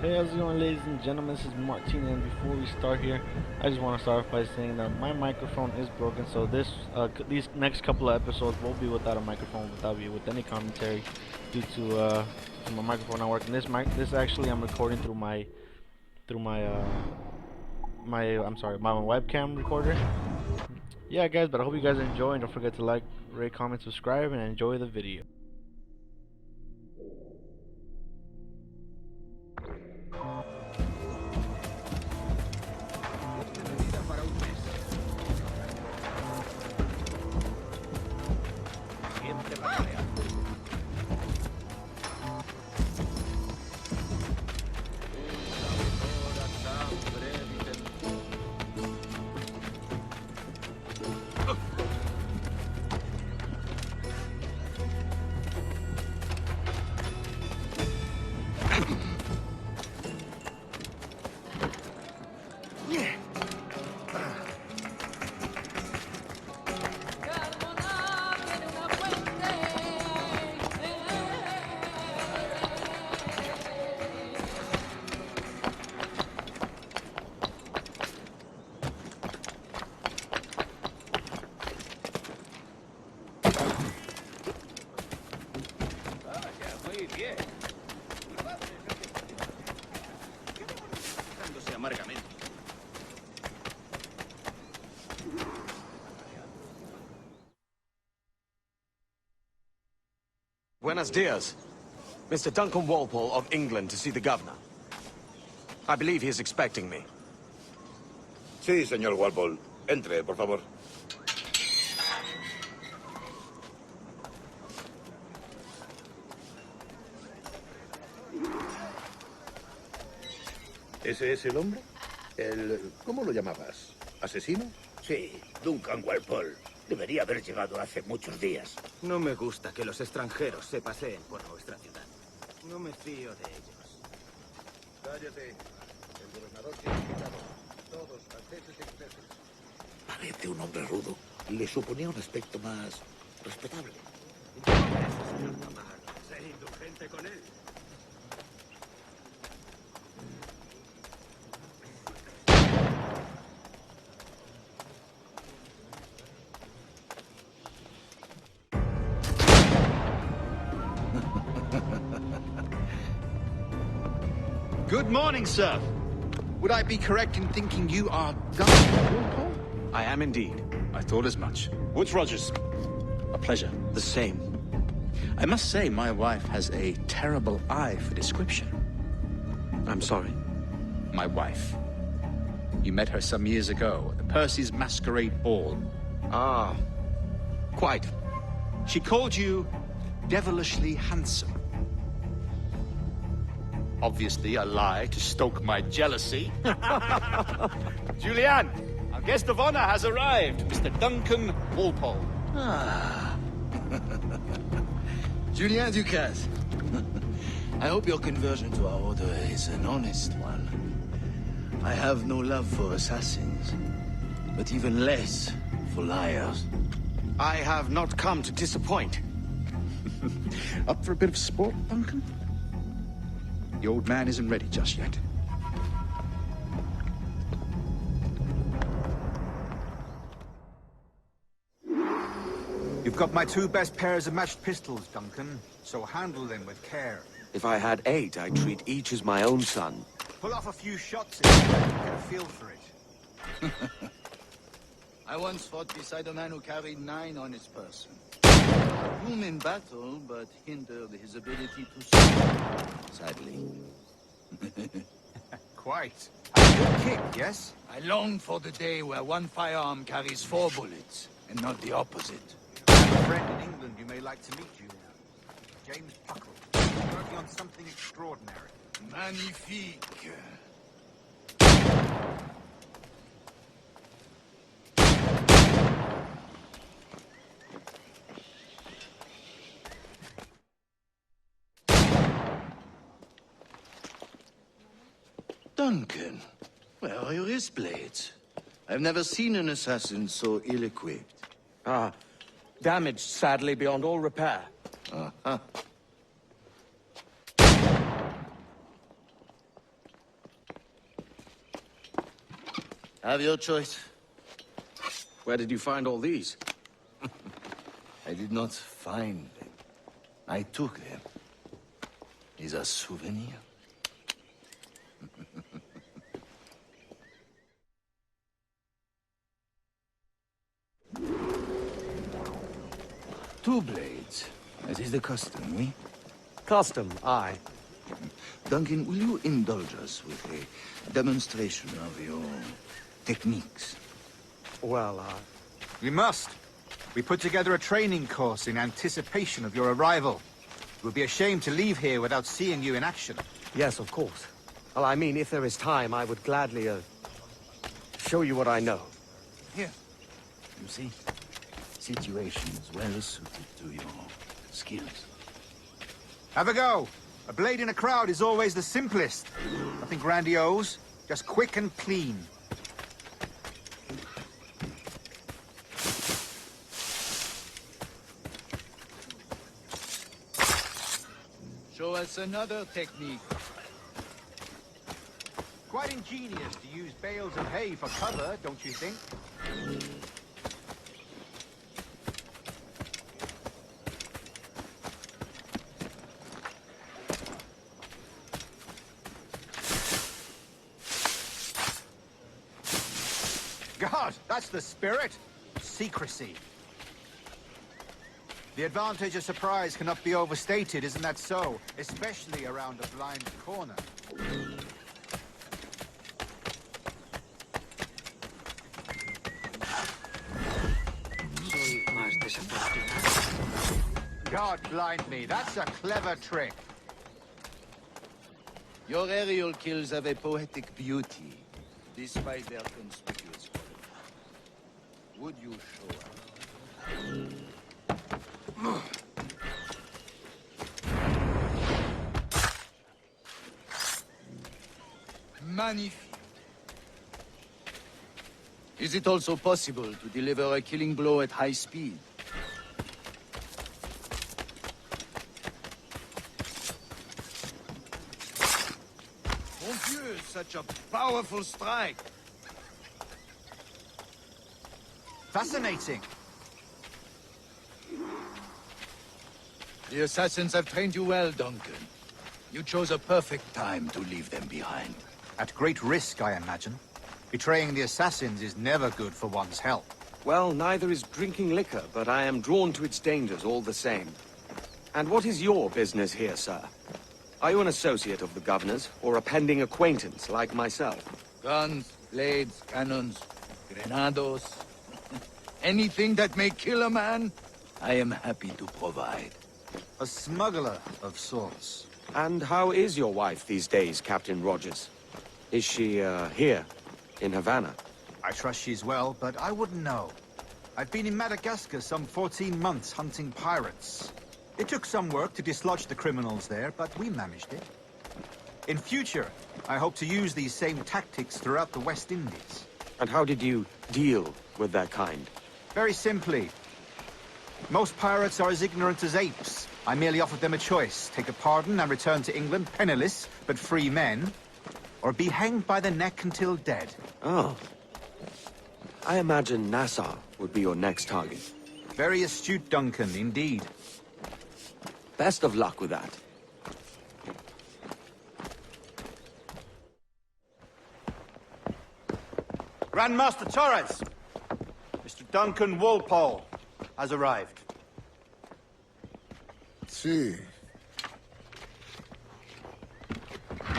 Hey, how's it going, ladies and gentlemen? This is Martin, and before we start here, I just want to start off by saying that my microphone is broken, so these next couple of episodes will be without a microphone, without be with any commentary, due to my microphone not working. This actually I'm recording through my webcam recorder. Yeah, guys, but I hope you guys enjoy, and don't forget to like, rate, comment, subscribe, and enjoy the video. Buenos dias. Mr. Duncan Walpole of England to see the governor. I believe he is expecting me. Sí, señor Walpole. Entre, por favor. ¿Ese es el hombre? ¿Cómo lo llamabas? ¿Asesino? Sí, Duncan Walpole. Debería haber llegado hace muchos días. No me gusta que los extranjeros se paseen por nuestra ciudad. No me fío de ellos. Cállate. El gobernador tiene cuidado. Todos, franceses e ingleses. Parece un hombre rudo. Le suponía un aspecto más respetable. Señor Tamar, sé indulgente con él. Good morning, sir. Would I be correct in thinking you are Duncan Walpole? I am indeed. I thought as much. Woods Rogers. A pleasure. The same. I must say, my wife has a terrible eye for description. I'm sorry. My wife. You met her some years ago at the Percy's Masquerade Ball. Ah, quite. She called you devilishly handsome. Obviously a lie to stoke my jealousy. Julianne, our guest of honor has arrived, Mr. Duncan Walpole. Ah. Julien Ducasse. I hope your conversion to our order is an honest one. I have no love for assassins, but even less for liars. I have not come to disappoint. Up for a bit of sport, Duncan? The old man isn't ready just yet. You've got my two best pairs of matched pistols, Duncan, so handle them with care. If I had 8, I'd treat each as my own son. Pull off a few shots in there and get a feel for it. I once fought beside a man who carried 9 on his person. Room in battle, but hindered his ability to shoot, sadly. Quite. A good kick, yes? I long for the day where one firearm carries 4 bullets, and not the opposite. I have a friend in England you may like to meet, Julian. James Puckle. He's working on something extraordinary. Magnifique. Duncan, where are your wrist blades? I've never seen an assassin so ill-equipped. Ah, damaged sadly beyond all repair. Have your choice. Where did you find all these? I did not find them. I took them. Is a souvenir. Two blades, as is the custom, we? Custom, aye. Duncan, will you indulge us with a demonstration of your techniques? Well, We must. We put together a training course in anticipation of your arrival. It would be a shame to leave here without seeing you in action. yes, of course. Well, I mean, if there is time, I would gladly, show you what I know. Here. You see? Situation is well suited to your skills. Have a go. A blade in a crowd is always the simplest. Nothing grandiose, just quick and clean. Show us another technique. Quite ingenious to use bales of hay for cover, don't you think? God, that's the spirit. Secrecy. The advantage of surprise cannot be overstated, isn't that so? Especially around a blind corner. God blind me, that's a clever trick. Your aerial kills have a poetic beauty, despite their conspicuous quality. Would you show us? Magnifique. Is it also possible to deliver a killing blow at high speed? Mon Dieu, such a powerful strike! Fascinating. The assassins have trained you well, Duncan. You chose a perfect time to leave them behind. At great risk, I imagine. Betraying the assassins is never good for one's health. Well, neither is drinking liquor, but I am drawn to its dangers all the same. And what is your business here, sir? Are you an associate of the governor's, or a pending acquaintance like myself? Guns, blades, cannons, grenados. Anything that may kill a man, I am happy to provide. A smuggler of sorts. And how is your wife these days, Captain Rogers? Is she, here, in Havana? I trust she's well, but I wouldn't know. I've been in Madagascar some 14 months hunting pirates. It took some work to dislodge the criminals there, but we managed it. In future, I hope to use these same tactics throughout the West Indies. And how did you deal with that kind? Very simply. Most pirates are as ignorant as apes. I merely offered them a choice. Take a pardon and return to England penniless, but free men. Or be hanged by the neck until dead. Oh. I imagine Nassau would be your next target. Very astute, Duncan, indeed. Best of luck with that. Grandmaster Torres! Mr. Duncan Walpole has arrived. See.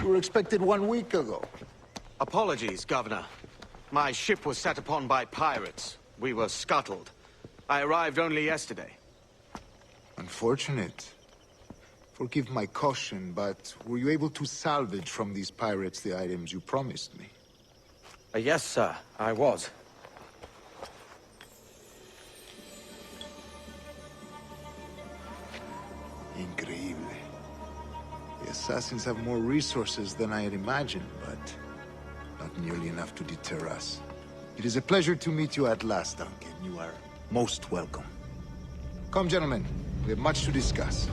You were expected 1 week ago. Apologies, Governor. My ship was set upon by pirates. We were scuttled. I arrived only yesterday. Unfortunate. Forgive my caution, but were you able to salvage from these pirates the items you promised me? Yes, sir, I was. Increíble. The assassins have more resources than I had imagined, but not nearly enough to deter us. It is a pleasure to meet you at last, Duncan. You are most welcome. Come, gentlemen. We have much to discuss.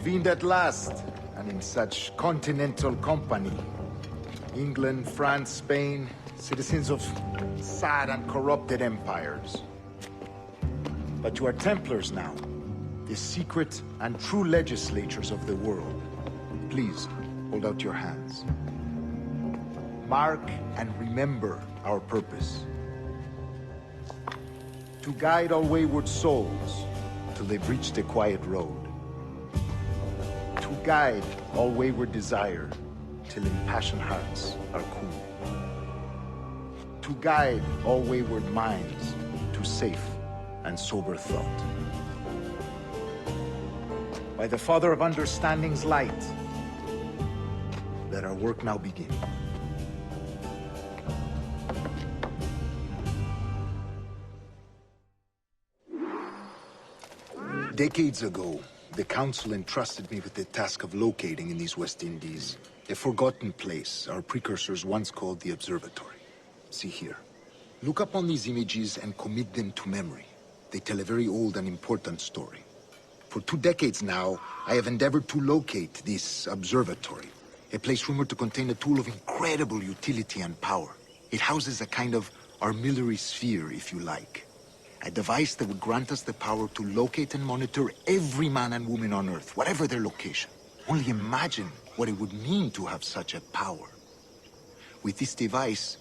convened at last, and in such continental company. England, France, Spain, citizens of sad and corrupted empires. But you are Templars now, the secret and true legislators of the world. Please, hold out your hands. Mark and remember our purpose. To guide all wayward souls till they've reached a quiet road. To guide all wayward desire till impassioned hearts are cool. To guide all wayward minds to safe and sober thought. By the Father of Understanding's light, let our work now begin. Decades ago, the Council entrusted me with the task of locating in these West Indies a forgotten place our precursors once called the Observatory. See here. Look upon these images and commit them to memory. They tell a very old and important story. For 2 decades now, I have endeavored to locate this observatory, a place rumored to contain a tool of incredible utility and power. It houses a kind of armillary sphere, if you like. A device that would grant us the power to locate and monitor every man and woman on Earth, whatever their location. Only imagine what it would mean to have such a power. With this device,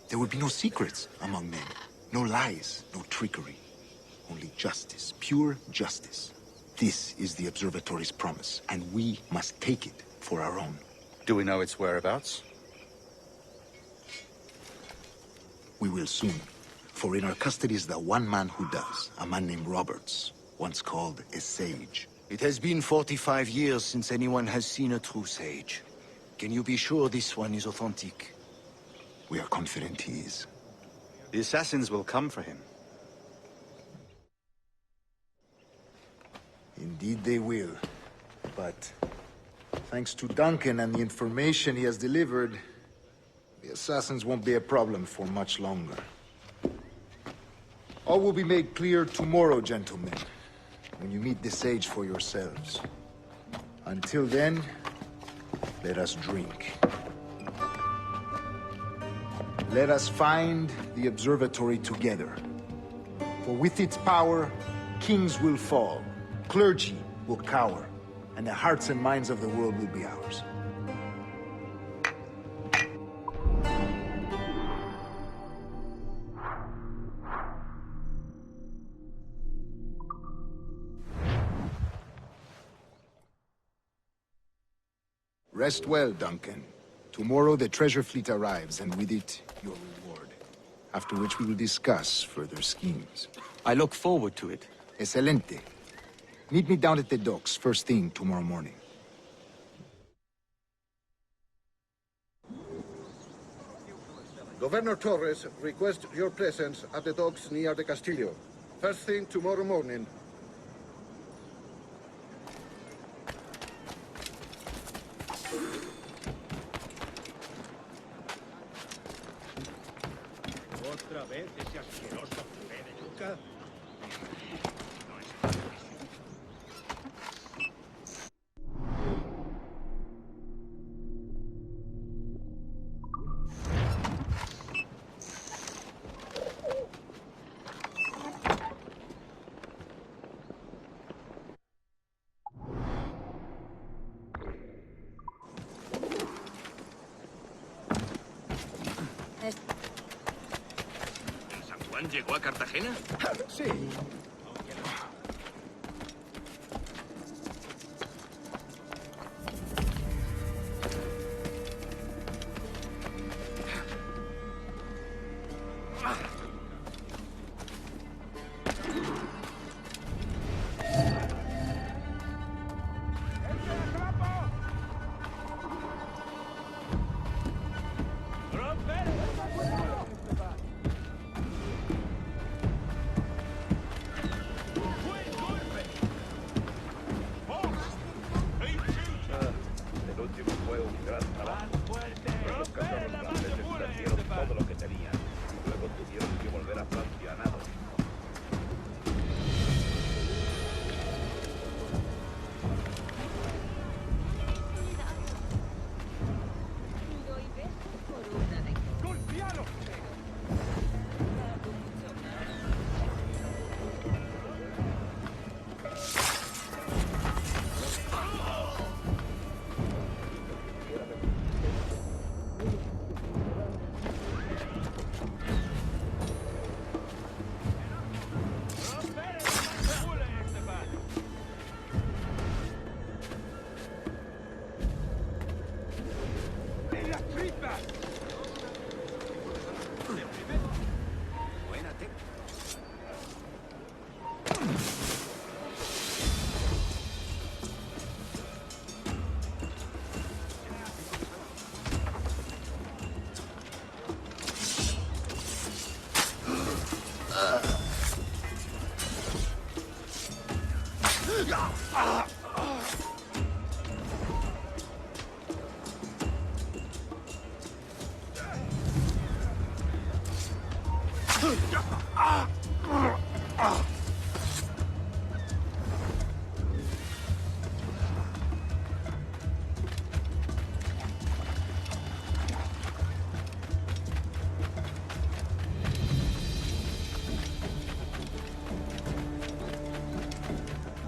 there would be no secrets among men, no lies, no trickery. Only justice, pure justice. This is the Observatory's promise, and we must take it for our own. Do we know its whereabouts? We will soon. For in our custody is the one man who does, a man named Roberts, once called a sage. It has been 45 years since anyone has seen a true sage. Can you be sure this one is authentic? We are confident he is. The assassins will come for him. Indeed they will. But thanks to Duncan and the information he has delivered, the assassins won't be a problem for much longer. All will be made clear tomorrow, gentlemen, when you meet the sage for yourselves. Until then, let us drink. Let us find the observatory together. For with its power, kings will fall, clergy will cower, and the hearts and minds of the world will be ours. Rest well, Duncan. Tomorrow the treasure fleet arrives, and with it, your reward. After which we will discuss further schemes. I look forward to it. Excelente. Meet me down at the docks first thing tomorrow morning. Governor Torres requests your presence at the docks near the Castillo. First thing tomorrow morning. ¿Otra vez ese asqueroso puré de yuca? ¿San Juan llegó a Cartagena? Sí.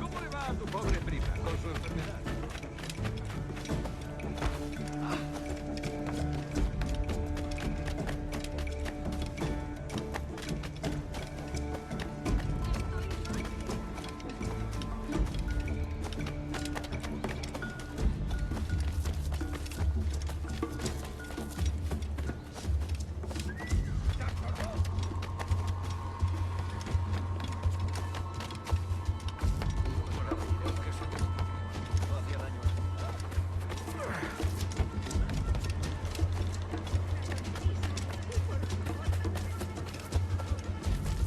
¿Cómo le va a tu pobre prima con su enfermedad?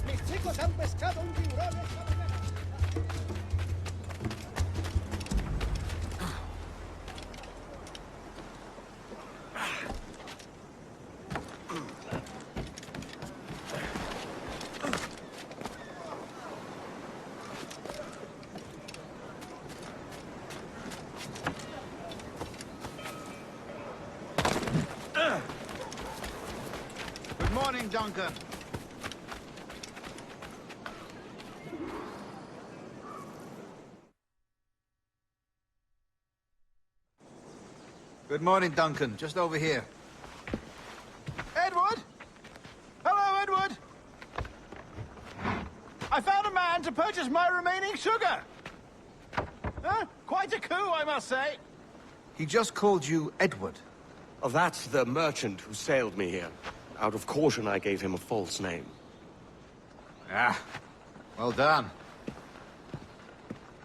Mis chicos han pescado un tiburón esta mañana. Good morning, Duncan. Good morning, Duncan. Just over here. Edward? Hello, Edward. I found a man to purchase my remaining sugar. Huh? Quite a coup, I must say. He just called you Edward. Oh, that's the merchant who sailed me here. Out of caution, I gave him a false name. Ah, well done.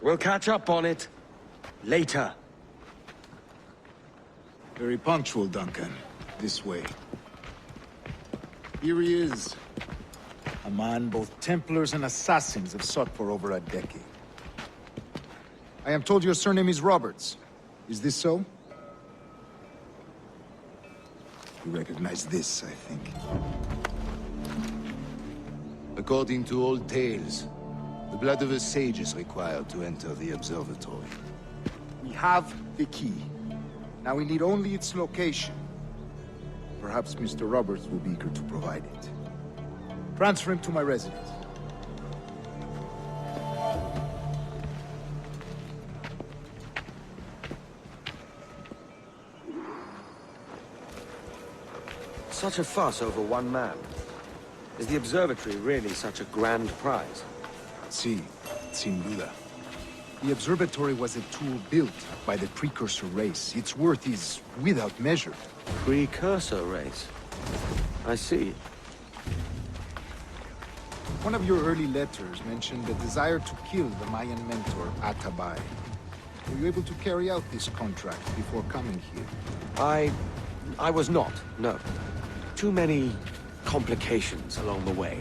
We'll catch up on it later. Very punctual, Duncan. This way. Here he is. A man both Templars and assassins have sought for over a decade. I am told your surname is Roberts. Is this so? You recognize this, I think. According to old tales, the blood of a sage is required to enter the observatory. We have the key. Now we need only its location. Perhaps Mr. Roberts will be eager to provide it. Transfer him to my residence. Such a fuss over one man. Is the observatory really such a grand prize? Sí, sin duda. The observatory was a tool built by the precursor race. Its worth is without measure. Precursor race. I see. One of your early letters mentioned the desire to kill the Mayan mentor, Atabay. Were you able to carry out this contract before coming here? I was not, no. Too many complications along the way.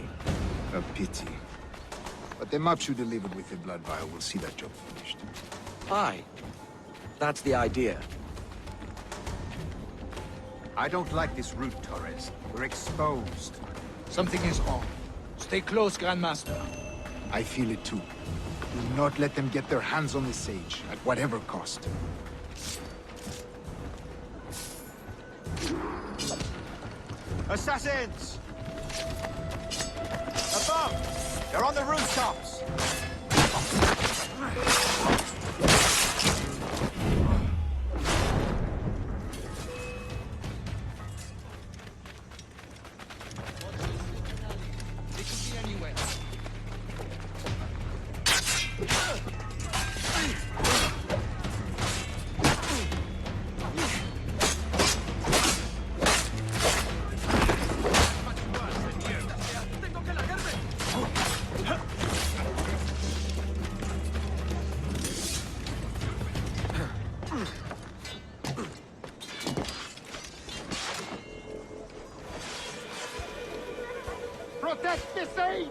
A pity. But the maps you delivered with the blood vial will see that job finished. Aye. That's the idea. I don't like this route, Torres. We're exposed. Something is wrong. Stay close, Grandmaster. I feel it too. Do not let them get their hands on the sage, at whatever cost. Assassins! Above! They're on the rooftops! They could be anywhere. Protect the sage!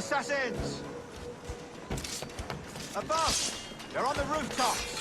Assassins! Above! They're on the rooftops!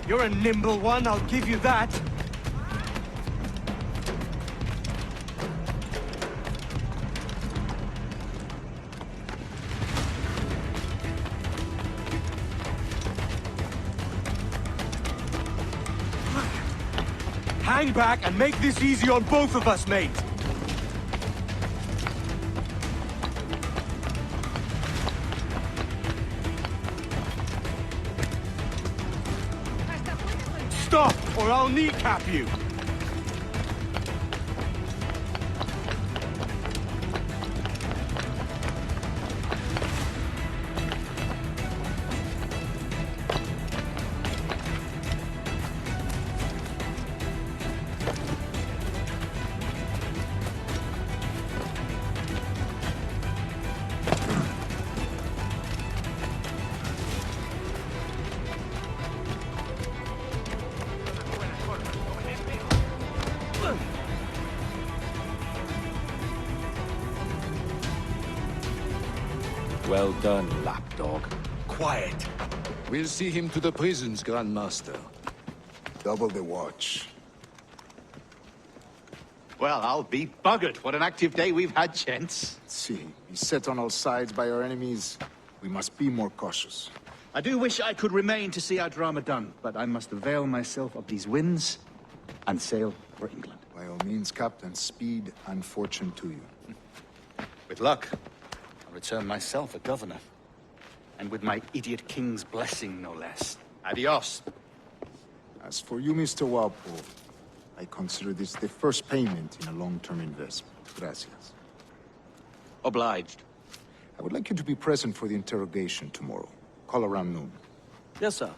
You're a nimble one, I'll give you that. Hang back and make this easy on both of us, mate. Stop, or I'll kneecap you! Well done, lapdog. Quiet. We'll see him to the prisons, Grandmaster. Double the watch. Well, I'll be buggered. What an active day we've had, gents. See, beset on all sides by our enemies. We must be more cautious. I do wish I could remain to see our drama done, but I must avail myself of these winds and sail for England. By all means, Captain, speed and fortune to you. With luck, I'll return myself a governor. And with my idiot king's blessing, no less. Adios. As for you, Mr. Walpole, I consider this the first payment in a long-term investment. Gracias. Obliged. I would like you to be present for the interrogation tomorrow. Call around noon. Yes, sir.